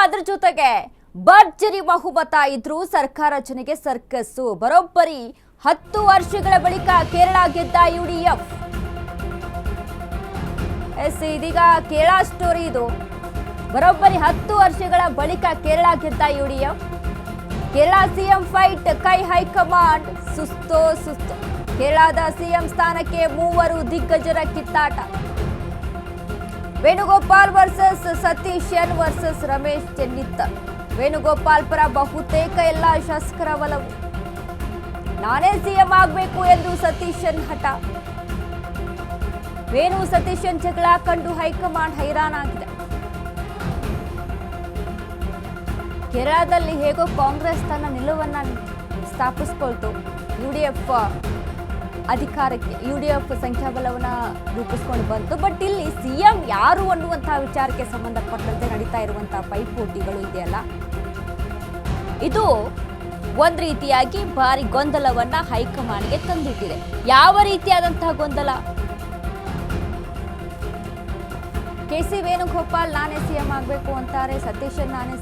ಅದರ ಜೊತೆಗೆ ಭರ್ಜರಿ ಬಹುಮತ ಇದ್ರೂ ಸರ್ಕಾರ ರಚನೆಗೆ ಸರ್ಕಸ್ಸು. ಬರೋಬ್ಬರಿ 10 ವರ್ಷಗಳ ಬಳಿಕ ಕೇರಳ ಗೆದ್ದ ಯುಡಿಎಫ್. ಇದೀಗ ಕೇರಳ ಸ್ಟೋರಿ ಇದು. ಬರೋಬ್ಬರಿ 10 ವರ್ಷಗಳ ಬಳಿಕ ಕೇರಳ ಗೆದ್ದ ಯುಡಿಎಫ್. ಕೇರಳ ಸಿಎಂ ಫೈಟ್, ಕೈ ಹೈಕಮಾಂಡ್ ಸುಸ್ತು. ಕೇರಳದ ಸಿಎಂ ಸ್ಥಾನಕ್ಕೆ 3 ದಿಗ್ಗಜರ ಕಿತ್ತಾಟ. Venugopal versus Satheesan versus Ramesh Chennithala. ವೇಣುಗೋಪಾಲ್ ಪರ ಬಹುತೇಕ ಎಲ್ಲ ಶಾಸಕರ ಒಲವು. ನಾನೇ ಸಿಎಂ ಆಗಬೇಕು ಎಂದು ಸತೀಶನ್ ಹಠ. ವೇಣು ಸತೀಶನ್ ಜಗಳ ಕಂಡು ಹೈಕಮಾಂಡ್ ಹೈರಾಣಾಗಿದೆ. ಕೇರಳದಲ್ಲಿ ಹೇಗೋ ಕಾಂಗ್ರೆಸ್ ತನ್ನ ನಿಲುವನ್ನ ಸ್ಥಾಪಿಸಿಕೊಳ್ತು. ಯುಡಿಎಫ್ ಅಧಿಕಾರಕ್ಕೆ ಯುಡಿಎಫ್ ಸಂಖ್ಯಾಬಲವನ್ನ ರೂಪಿಸಿಕೊಂಡು ಬಂತು. ಬಟ್ ಇಲ್ಲಿ ಸಿಎಂ ಯಾರು ಅನ್ನುವಂತಹ ವಿಚಾರಕ್ಕೆ ಸಂಬಂಧಪಟ್ಟಂತೆ ನಡೀತಾ ಇರುವಂತಹ ಪೈಪೋಟಿಗಳು ಇದೆಯಲ್ಲ, ಇದು ಒಂದ್ ರೀತಿಯಾಗಿ ಭಾರಿ ಗೊಂದಲವನ್ನ ಹೈಕಮಾಂಡ್ಗೆ ತಂದಿಟ್ಟಿದೆ. ಯಾವ ರೀತಿಯಾದಂತಹ ಗೊಂದಲ? ಕೆಸಿ ವೇಣುಗೋಪಾಲ್ ನಾನೇ ಸಿಎಂ ಆಗಬೇಕು ಅಂತಾರೆ, ಸತೀಶನ್ ನಾನೇ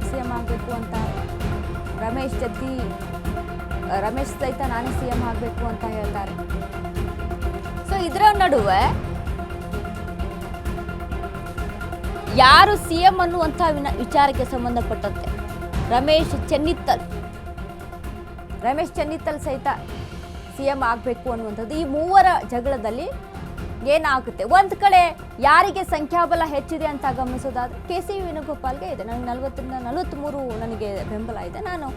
ಸಿಎಂ ಆಗಬೇಕು ಅಂತಾರೆ, ರಮೇಶ್ ಸಹಿತ ನಾನೇ ಸಿಎಂ ಆಗಬೇಕು ಅಂತ ಹೇಳ್ತಾರೆ. ಸೊ ಇದರ ನಡುವೆ ಯಾರು ಸಿಎಂ ಅನ್ನುವಂತಹ ವಿಚಾರಕ್ಕೆ ಸಂಬಂಧಪಟ್ಟಂತೆ ರಮೇಶ್ ಚೆನ್ನಿತ್ತಲ್ ಸಹಿತ ಸಿಎಂ ಆಗಬೇಕು ಅನ್ನುವಂಥದ್ದು. ಈ ಮೂವರ ಜಗಳದಲ್ಲಿ ಏನಾಗುತ್ತೆ? ಒಂದ್ ಕಡೆ ಯಾರಿಗೆ ಸಂಖ್ಯಾಬಲ ಹೆಚ್ಚಿದೆ ಅಂತ ಗಮನಿಸೋದಾದ್ರೆ ಕೆಸಿ ವೇಣುಗೋಪಾಲ್ಗೆ ಇದೆ. ನನಗೆ 40ರಿಂದ 43 ನನಗೆ ಬೆಂಬಲ ಇದೆ, ನಾನು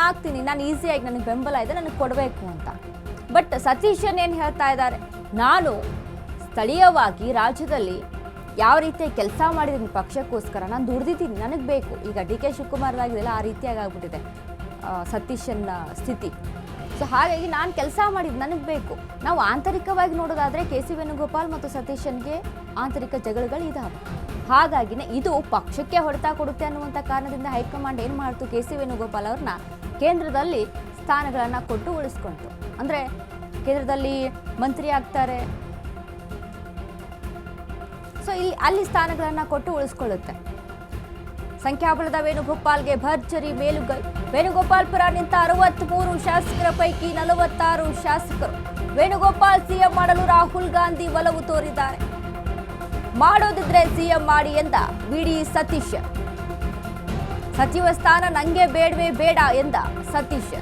ಆಗ್ತೀನಿ, ನಾನು ಈಸಿಯಾಗಿ ನನಗೆ ಬೆಂಬಲ ಇದೆ, ನನಗೆ ಕೊಡಬೇಕು ಅಂತ. ಬಟ್ ಸತೀಶನ್ ಏನು ಹೇಳ್ತಾ ಇದ್ದಾರೆ, ನಾನು ಸ್ಥಳೀಯವಾಗಿ ರಾಜ್ಯದಲ್ಲಿ ಯಾವ ರೀತಿ ಕೆಲಸ ಮಾಡಿದ್ದೀನಿ ಪಕ್ಷಕ್ಕೋಸ್ಕರ, ನಾನು ದುಡ್ದಿದ್ದೀನಿ, ನನಗೆ ಬೇಕು. ಈಗ ಡಿ ಕೆ ಶಿವಕುಮಾರ್ದಾಗಿದೆಲ್ಲ ಆ ರೀತಿಯಾಗಿ ಆಗ್ಬಿಟ್ಟಿದೆ ಸತೀಶನ್ ಸ್ಥಿತಿ. ಸೊ ಹಾಗಾಗಿ ನಾನು ಕೆಲಸ ಮಾಡಿದ್ದು ನನಗೆ ಬೇಕು. ನಾವು ಆಂತರಿಕವಾಗಿ ನೋಡೋದಾದ್ರೆ ಕೆಸಿ ವೇಣುಗೋಪಾಲ್ ಮತ್ತು ಸತೀಶನ್ಗೆ ಆಂತರಿಕ ಜಗಳಗಳು ಇದಾವೆ. ಹಾಗಾಗಿನೇ ಇದು ಪಕ್ಷಕ್ಕೆ ಹೊಡೆತ ಕೊಡುತ್ತೆ ಅನ್ನುವಂಥ ಕಾರಣದಿಂದ ಹೈಕಮಾಂಡ್ ಏನು ಮಾಡ್ತು, ಕೆಸಿ ವೇಣುಗೋಪಾಲ್ ಅವ್ರನ್ನ ಕೇಂದ್ರದಲ್ಲಿ ಸ್ಥಾನಗಳನ್ನು ಕೊಟ್ಟು ಉಳಿಸ್ಕೊಂತು. ಅಂದರೆ ಕೇಂದ್ರದಲ್ಲಿ ಮಂತ್ರಿ ಆಗ್ತಾರೆ, ಸೊ ಅಲ್ಲಿ ಸ್ಥಾನಗಳನ್ನು ಕೊಟ್ಟು ಉಳಿಸ್ಕೊಳ್ಳುತ್ತೆ. ಸಂಖ್ಯಾಬಲದ ವೇಣುಗೋಪಾಲ್ಗೆ ಭರ್ಜರಿ ಮೇಲುಗೈ. ವೇಣುಗೋಪಾಲ್ ಪರ ನಿಂತ 63 ಶಾಸಕರ ಪೈಕಿ 46 ಶಾಸಕರು ವೇಣುಗೋಪಾಲ್ ಸಿಎಂ ಮಾಡಲು ರಾಹುಲ್ ಗಾಂಧಿ ಒಲವು ತೋರಿದ್ದಾರೆ. ಮಾಡೋದಿದ್ರೆ ಸಿಎಂ ಮಾಡಿ ಎಂದ ವಿಡಿ ಸತೀಶ್. ಸಚಿವ ಸ್ಥಾನ ನಂಗೆ ಬೇಡವೇ ಬೇಡ ಎಂದ ಸತೀಶ್.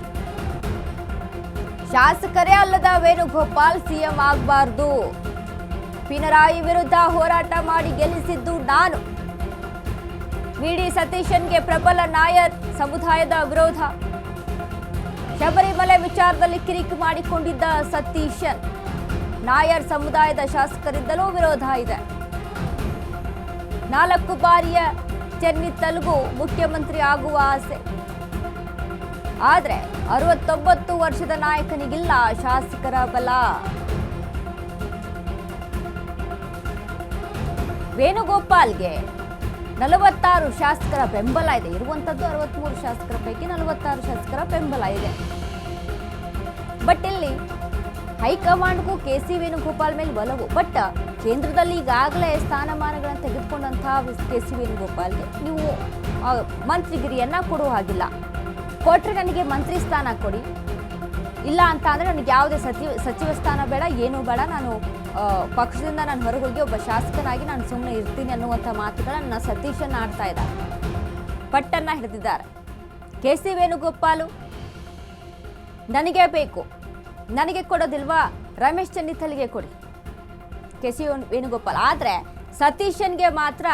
ಶಾಸಕರೇ ಅಲ್ಲದ ವೇಣುಗೋಪಾಲ್ ಸಿಎಂ ಆಗಬಾರ್ದು. ಪಿನರಾಯಿ ವಿರುದ್ಧ ಹೋರಾಟ ಮಾಡಿ ಗೆಲ್ಲಿಸಿದ್ದು ನಾನು. ವಿಡಿ ಸತೀಶನ್ಗೆ ಪ್ರಬಲ ನಾಯರ್ ಸಮುದಾಯದ ವಿರೋಧ. ಶಬರಿಮಲೆ ವಿಚಾರದಲ್ಲಿ ಕಿರಿಕ್ ಮಾಡಿಕೊಂಡಿದ್ದ ಸತೀಶನ್. ನಾಯರ್ ಸಮುದಾಯದ ಶಾಸಕರಿಂದಲೂ ವಿರೋಧ ಇದೆ. 4 ಬಾರಿಯ ಚೆನ್ನಿತ್ತಲ್ಗೂ ಮುಖ್ಯಮಂತ್ರಿ ಆಗುವ ಆಸೆ. ಆದ್ರೆ 69 ವರ್ಷದ ನಾಯಕನಿಗಿಲ್ಲ ಶಾಸಕರ ಬಲ. ವೇಣುಗೋಪಾಲ್ಗೆ 46 ಶಾಸಕರ ಬೆಂಬಲ ಇದೆ. ಇರುವಂತದ್ದು 63 ಶಾಸಕರ ಪೈಕಿ 46 ಶಾಸಕರ ಬೆಂಬಲ ಇದೆ. ಬಟ್ ಇಲ್ಲಿ ಹೈಕಮಾಂಡ್ಗೂ ಕೆಸಿ ವೇಣುಗೋಪಾಲ್ ಮೇಲೆ ಒಲವು. ಬಟ್ ಕೇಂದ್ರದಲ್ಲಿ ಈಗಾಗಲೇ ಸ್ಥಾನಮಾನಗಳನ್ನು ತೆಗೆದುಕೊಂಡಂತಹ ಕೆಸಿ ವೇಣುಗೋಪಾಲ್ಗೆ ನೀವು ಮಂತ್ರಿಗಿರಿಯನ್ನ ಕೊಡುವ ಹಾಗಿಲ್ಲ. ಕೊಟ್ರೆ ನನಗೆ ಮಂತ್ರಿ ಸ್ಥಾನ ಕೊಡಿ, ಇಲ್ಲ ಅಂತ ಅಂದ್ರೆ ನನಗೆ ಯಾವುದೇ ಸಚಿವ ಸ್ಥಾನ ಬೇಡ, ಏನೂ ಬೇಡ, ನಾನು ಪಕ್ಷದಿಂದ ನಾನು ಹೊರಗೋಗಿ ಒಬ್ಬ ಶಾಸಕನಾಗಿ ನಾನು ಸುಮ್ಮನೆ ಇರ್ತೀನಿ ಅನ್ನುವಂಥ ಮಾತುಗಳನ್ನು ಸತೀಶನ್ ಆಡ್ತಾ ಇದ್ದಾರೆ. ಪಟ್ಟನ್ನ ಹಿಡಿದಿದ್ದಾರೆ. ಕೆಸಿ ವೇಣುಗೋಪಾಲು ನನಗೆ ಬೇಕು, ನನಗೆ ಕೊಡೋದಿಲ್ವಾ, ರಮೇಶ್ ಚೆನ್ನಿತ್ತಲ್ಗೆ ಕೊಡಿ ಕೆಸಿ ವೇಣುಗೋಪಾಲ್. ಆದರೆ ಸತೀಶನ್ಗೆ ಮಾತ್ರ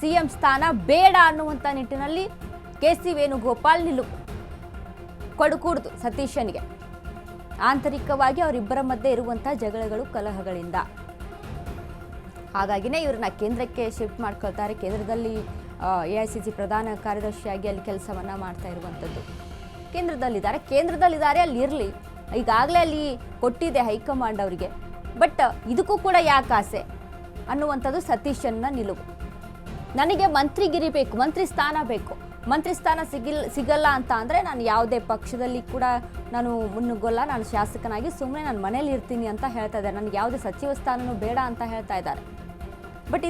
ಸಿಎಂ ಸ್ಥಾನ ಬೇಡ ಅನ್ನುವಂಥ ನಿಟ್ಟಿನಲ್ಲಿ ಕೆಸಿ ವೇಣುಗೋಪಾಲ್ ನಿಲುವು. ಕೊಡಕೂಡ್ದು ಸತೀಶನ್ಗೆ. ಆಂತರಿಕವಾಗಿ ಅವರಿಬ್ಬರ ಮಧ್ಯೆ ಇರುವಂತಹ ಜಗಳಗಳು, ಕಲಹಗಳಿಂದ. ಹಾಗಾಗಿನೇ ಇವ್ರನ್ನ ಕೇಂದ್ರಕ್ಕೆ ಶಿಫ್ಟ್ ಮಾಡ್ಕೊಳ್ತಾರೆ. ಕೇಂದ್ರದಲ್ಲಿ AICC ಪ್ರಧಾನ ಕಾರ್ಯದರ್ಶಿಯಾಗಿ ಅಲ್ಲಿ ಕೆಲಸವನ್ನ ಮಾಡ್ತಾ ಇರುವಂಥದ್ದು. ಕೇಂದ್ರದಲ್ಲಿದ್ದಾರೆ, ಅಲ್ಲಿ ಇರಲಿ. ಈಗಾಗಲೇ ಅಲ್ಲಿ ಕೊಟ್ಟಿದೆ ಹೈಕಮಾಂಡ್ ಅವರಿಗೆ. ಬಟ್ ಇದಕ್ಕೂ ಕೂಡ ಯಾಕೆ ಆಸೆ ಅನ್ನುವಂಥದ್ದು ಸತೀಶನ್ನ ನಿಲುವು. ನನಗೆ ಮಂತ್ರಿಗಿರಿ ಬೇಕು, ಮಂತ್ರಿ ಸ್ಥಾನ ಬೇಕು. ಮಂತ್ರಿ ಸ್ಥಾನ ಸಿಗಲ್ಲ ಅಂತ ಅಂದರೆ ನಾನು ಯಾವುದೇ ಪಕ್ಷದಲ್ಲಿ ಕೂಡ ನಾನು ಮುನ್ನುಗ್ಗೋಲ್ಲ, ನಾನು ಶಾಸಕನಾಗಿ ಸುಮ್ಮನೆ ನಾನು ಮನೇಲಿ ಇರ್ತೀನಿ ಅಂತ ಹೇಳ್ತಾ ಇದ್ದಾರೆ. ನನಗೆ ಯಾವುದೇ ಸಚಿವ ಸ್ಥಾನನೂ ಬೇಡ ಅಂತ ಹೇಳ್ತಾ ಇದ್ದಾರೆ. ಬಟ್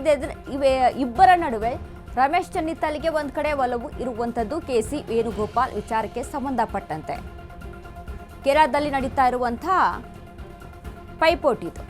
ಇಬ್ಬರ ನಡುವೆ ರಮೇಶ್ ಚೆನ್ನಿತ್ತಲಿಗೆ ಒಂದ್ ಕಡೆ ಒಲವು ಇರುವಂಥದ್ದು ಕೆಸಿ ವೇಣುಗೋಪಾಲ್ ವಿಚಾರಕ್ಕೆ ಸಂಬಂಧಪಟ್ಟಂತೆ ಕೇರಳದಲ್ಲಿ ನಡೀತಾ ಇರುವಂತಹ ಪೈಪೋಟಿ ಇದು.